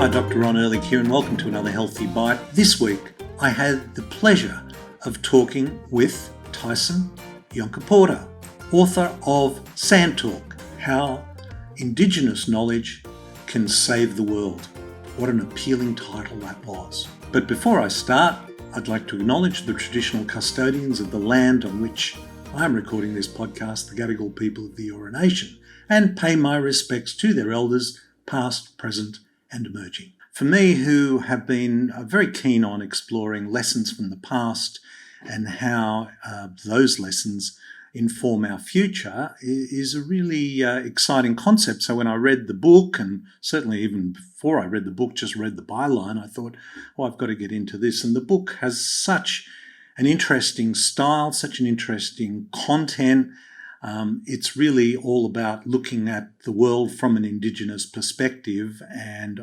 Hi, Dr. Ron Ehrlich here, and welcome to another Healthy Bite. This week, I had the pleasure of talking with Tyson Yunkaporta, author of Sand Talk: How Indigenous Knowledge Can Save the World. What an appealing title that was. But before I start, I'd like to acknowledge the traditional custodians of the land on which I'm recording this podcast, the Gadigal people of the Eora Nation, and pay my respects to their elders, past, present, and emerging. For me, who have been very keen on exploring lessons from the past and how those lessons inform our future, is a really exciting concept. So when I read the book, and certainly even before I read the book, just read the byline, I thought, oh, I've got to get into this. And the book has such an interesting style, such an interesting content. It's really all about looking at the world from an Indigenous perspective and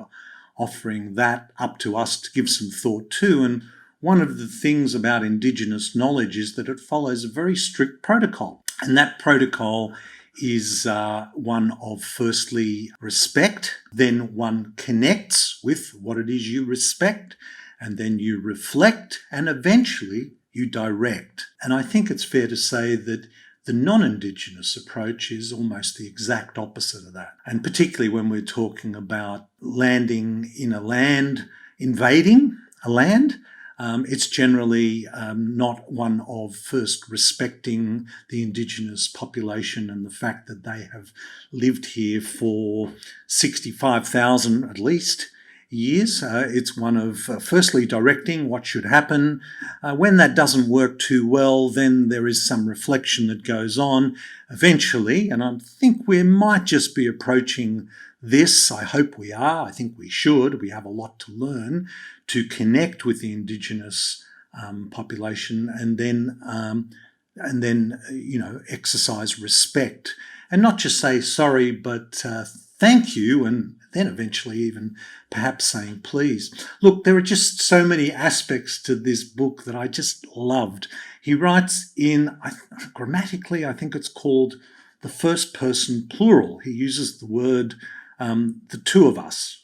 offering that up to us to give some thought to. And one of the things about Indigenous knowledge is that it follows a very strict protocol. And that protocol is one of, firstly, respect. Then one connects with what it is you respect. And then you reflect. And eventually you direct. And I think it's fair to say that the non-Indigenous approach is almost the exact opposite of that. And particularly when we're talking about landing in a land, invading a land, it's generally not one of first respecting the Indigenous population and the fact that they have lived here for 65,000 at least years. It's one of firstly directing what should happen. When that doesn't work too well, then there is some reflection that goes on eventually, and I think we might just be approaching this. I hope we are. I think we should. We have a lot to learn to connect with the Indigenous population, and then exercise respect, and not just say sorry, but thank you, and then eventually even perhaps saying please. Look, there are just so many aspects to this book that I just loved. He writes in, grammatically, I think it's called the first person plural. He uses the word the two of us,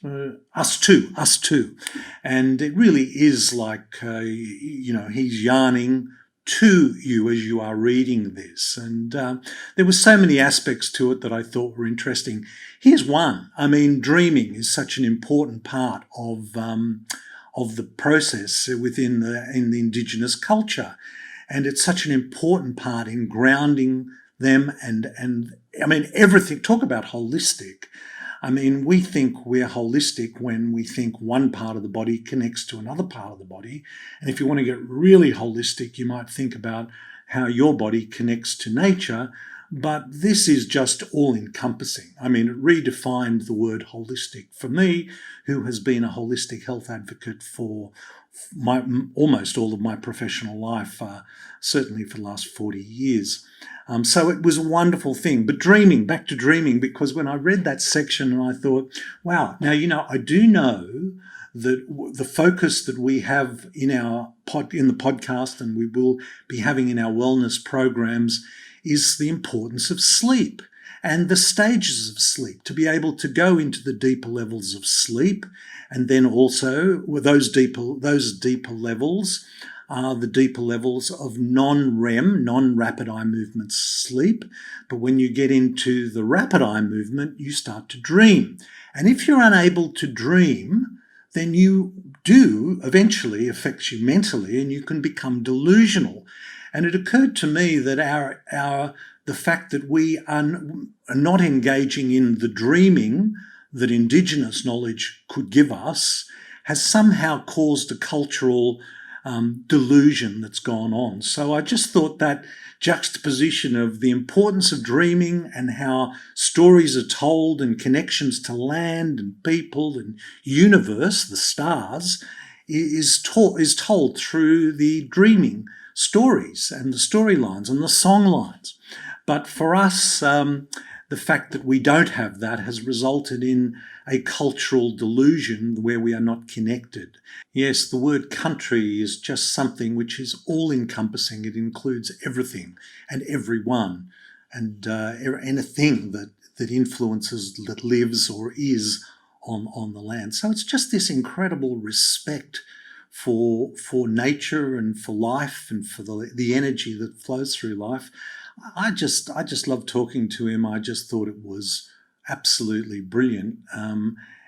us two. And it really is like, he's yarning to you as you are reading this. And there were so many aspects to it that I thought were interesting. Here's one. I mean, dreaming is such an important part of the process in the Indigenous culture. And it's such an important part in grounding them and I mean, everything. Talk about holistic. I mean, we think we're holistic when we think one part of the body connects to another part of the body. And if you want to get really holistic, you might think about how your body connects to nature. But this is just all-encompassing. I mean, it redefined the word holistic. For me, who has been a holistic health advocate for almost all of my professional life, certainly for the last 40 years. So it was a wonderful thing. But back to dreaming, because when I read that section and I thought, wow, now, I do know that the focus that we have in the podcast, and we will be having in our wellness programs, is the importance of sleep and the stages of sleep, to be able to go into the deeper levels of sleep. And then also with those deeper levels are the deeper levels of non-REM, non-rapid eye movement sleep. But when you get into the rapid eye movement, you start to dream. And if you're unable to dream, then you do eventually affect you mentally, and you can become delusional. And it occurred to me that the fact that we are not engaging in the dreaming that Indigenous knowledge could give us has somehow caused a cultural delusion that's gone on. So I just thought that juxtaposition of the importance of dreaming and how stories are told and connections to land and people and universe, the stars, is told through the dreaming stories and the storylines and the song lines. But for us, the fact that we don't have that has resulted in a cultural delusion where we are not connected. Yes, the word country is just something which is all-encompassing. It includes everything and everyone and anything that influences, that lives or is on the land. So it's just this incredible respect for nature and for life and for the energy that flows through life. I just love talking to him. I just thought it was absolutely brilliant.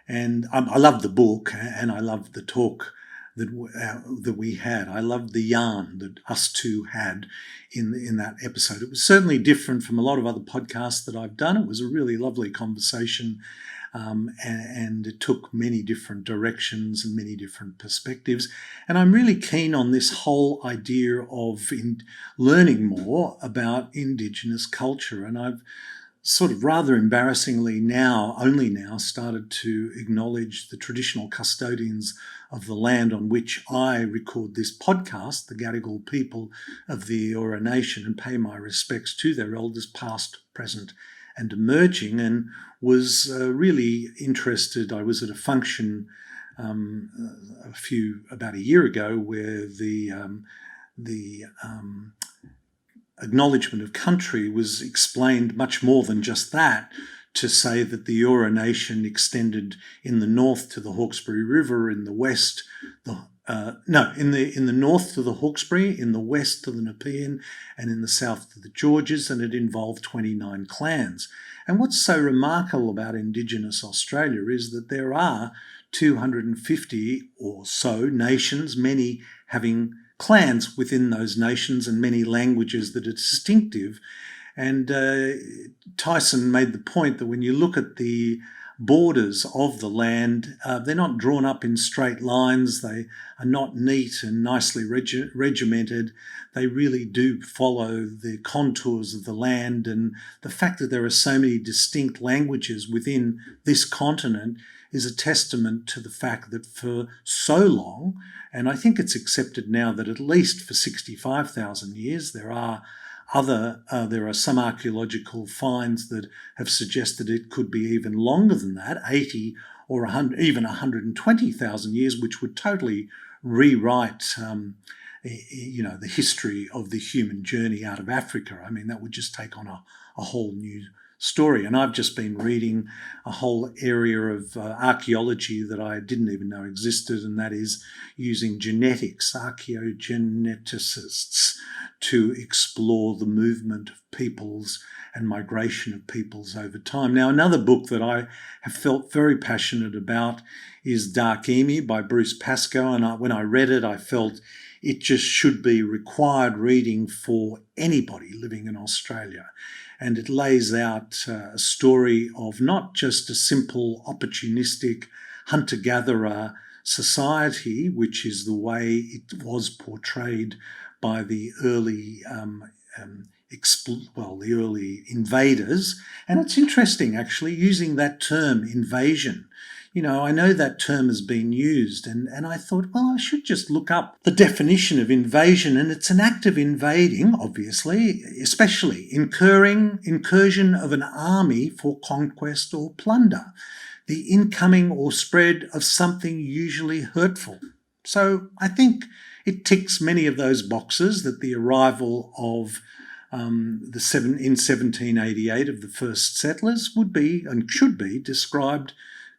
And I love the book, and I love the talk that we had. I loved the yarn that us two had in that episode. It was certainly different from a lot of other podcasts that I've done. It was a really lovely conversation, and it took many different directions and many different perspectives. And I'm really keen on this whole idea of learning more about Indigenous culture. And I've sort of rather embarrassingly only now started to acknowledge the traditional custodians of the land on which I record this podcast, the Gadigal people of the Eora Nation, and pay my respects to their elders past, present and emerging, and was really interested. I was at a function about a year ago where the acknowledgement of country was explained much more than just that, to say that the Eora Nation extended in the north to the Hawkesbury River, in the west, in the north to the Hawkesbury, in the west to the Nepean, and in the south to the Georges, and it involved 29 clans. And what's so remarkable about Indigenous Australia is that there are 250 or so nations, many having clans within those nations and many languages that are distinctive. And Tyson made the point that when you look at the borders of the land, they're not drawn up in straight lines. They are not neat and nicely regimented. They really do follow the contours of the land. And the fact that there are so many distinct languages within this continent is a testament to the fact that for so long, and I think it's accepted now that at least for 65,000 years, there are some archaeological finds that have suggested it could be even longer than that, 80 or 100, even 120,000 years, which would totally rewrite the history of the human journey out of Africa. I mean, that would just take on a whole new story. And I've just been reading a whole area of archaeology that I didn't even know existed, and that is using genetics, archaeogeneticists, to explore the movement of peoples and migration of peoples over time. Now, another book that I have felt very passionate about is Dark Emu by Bruce Pascoe, and when I read it, I felt it just should be required reading for anybody living in Australia. And it lays out a story of not just a simple opportunistic hunter-gatherer society, which is the way it was portrayed by the early the early invaders. And it's interesting, actually, using that term, invasion. You know, I know that term has been used, and I thought, well, I should just look up the definition of invasion, and it's an act of invading, obviously, especially incursion of an army for conquest or plunder, the incoming or spread of something usually hurtful. So I think it ticks many of those boxes that the arrival of in 1788 of the first settlers would be and should be described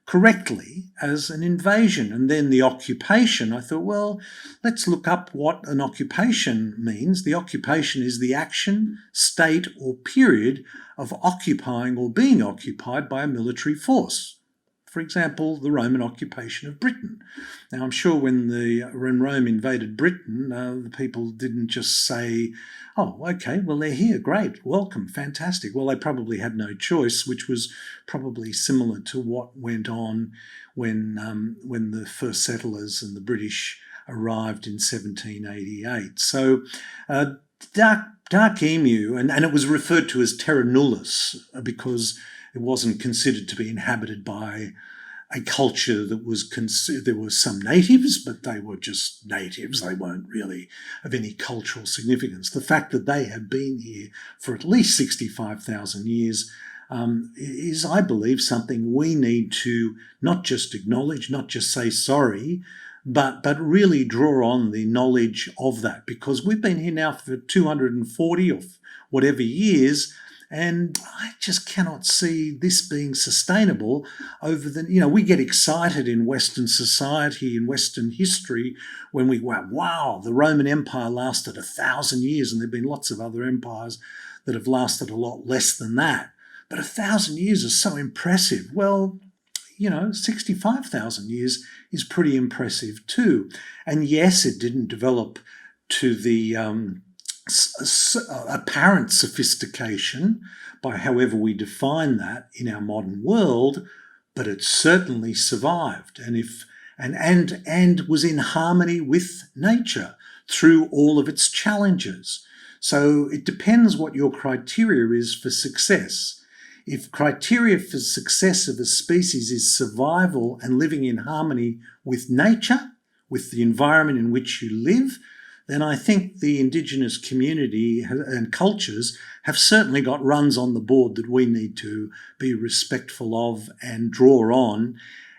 correctly as an invasion. And then the occupation, I thought, well, let's look up what an occupation means. The occupation is the action, state, or period of occupying or being occupied by a military force. For example, the Roman occupation of Britain. Now, I'm sure when Rome invaded Britain, the people didn't just say, oh, okay, well, they're here, great, welcome, fantastic. Well, they probably had no choice, which was probably similar to what went on when the first settlers and the British arrived in 1788. So Dark Emu, and it was referred to as Terra Nullius because it wasn't considered to be inhabited by a culture that was there were some natives, but they were just natives. They weren't really of any cultural significance. The fact that they have been here for at least 65,000 years is, I believe, something we need to not just acknowledge, not just say sorry, but really draw on the knowledge of that, because we've been here now for 240 or whatever years, And I just cannot see this being sustainable over we get excited in Western society, in Western history, when we go, wow, the Roman Empire lasted 1,000 years, and there have been lots of other empires that have lasted a lot less than that. But 1,000 years is so impressive. Well, 65,000 years is pretty impressive too. And yes, it didn't develop to the apparent sophistication by however we define that in our modern world, but it certainly survived and was in harmony with nature through all of its challenges. So it depends what your criteria is for success. If criteria for success of a species is survival and living in harmony with nature, with the environment in which you live, then I think the Indigenous community and cultures have certainly got runs on the board that we need to be respectful of and draw on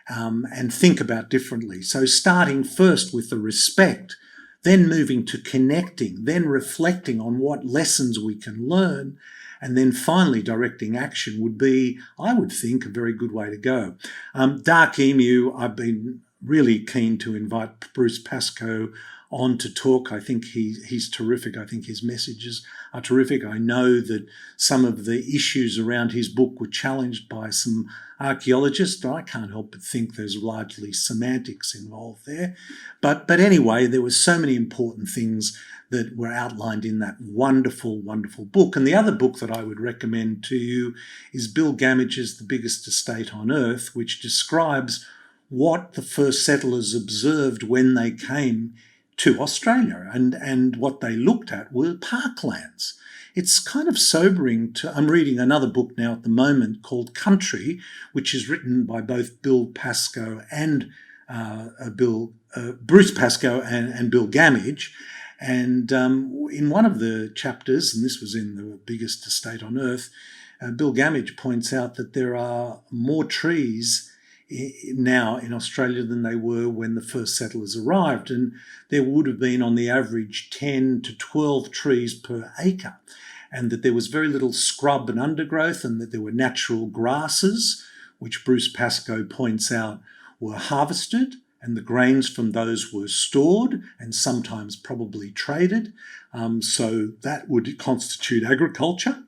and think about differently. So starting first with the respect, then moving to connecting, then reflecting on what lessons we can learn, and then finally directing action would be, I would think, a very good way to go. Dark Emu, I've been really keen to invite Bruce Pascoe on to talk. I think he's terrific. I think his messages are terrific. I know that some of the issues around his book were challenged by some archaeologists, but I can't help but think there's largely semantics involved there. But anyway, there were so many important things that were outlined in that wonderful, wonderful book. And the other book that I would recommend to you is Bill Gamage's The Biggest Estate on Earth, which describes what the first settlers observed when they came to Australia, and what they looked at were parklands. It's kind of sobering. I'm reading another book now at the moment called Country, which is written by both Bill Pascoe and Bruce Pascoe and Bill Gamage. And in one of the chapters, and this was in The Biggest Estate on Earth, Bill Gamage points out that there are more trees now in Australia than they were when the first settlers arrived, and there would have been on the average 10 to 12 trees per acre, and that there was very little scrub and undergrowth, and that there were natural grasses, which Bruce Pascoe points out were harvested, and the grains from those were stored and sometimes probably traded. So that would constitute agriculture.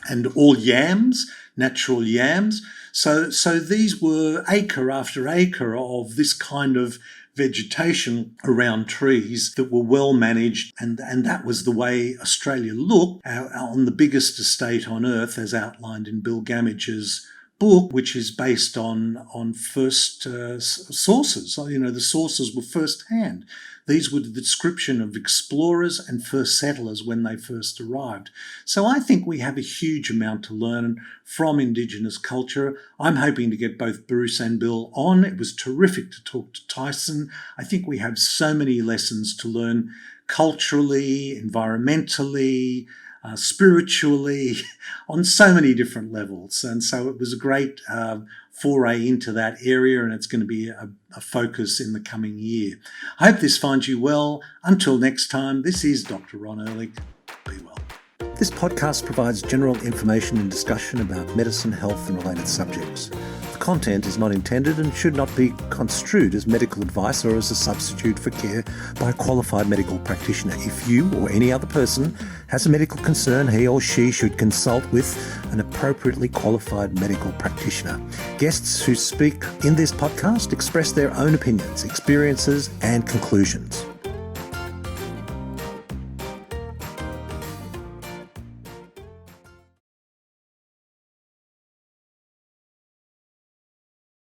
And all yams, natural yams. So these were acre after acre of this kind of vegetation around trees that were well managed, and that was the way Australia looked on the biggest estate on earth, as outlined in Bill Gamage's book, which is based on first sources. The sources were first hand. These were the description of explorers and first settlers when they first arrived. So I think we have a huge amount to learn from Indigenous culture. I'm hoping to get both Bruce and Bill on. It was terrific to talk to Tyson. I think we have so many lessons to learn culturally, environmentally, spiritually, on so many different levels. And so it was a great foray into that area, and it's going to be a focus in the coming year. I hope this finds you well. Until next time, this is Dr. Ron Ehrlich. Be well. This podcast provides general information and discussion about medicine, health, and related subjects. The content is not intended and should not be construed as medical advice or as a substitute for care by a qualified medical practitioner. If you or any other person has a medical concern, he or she should consult with an appropriately qualified medical practitioner. Guests who speak in this podcast express their own opinions, experiences, and conclusions.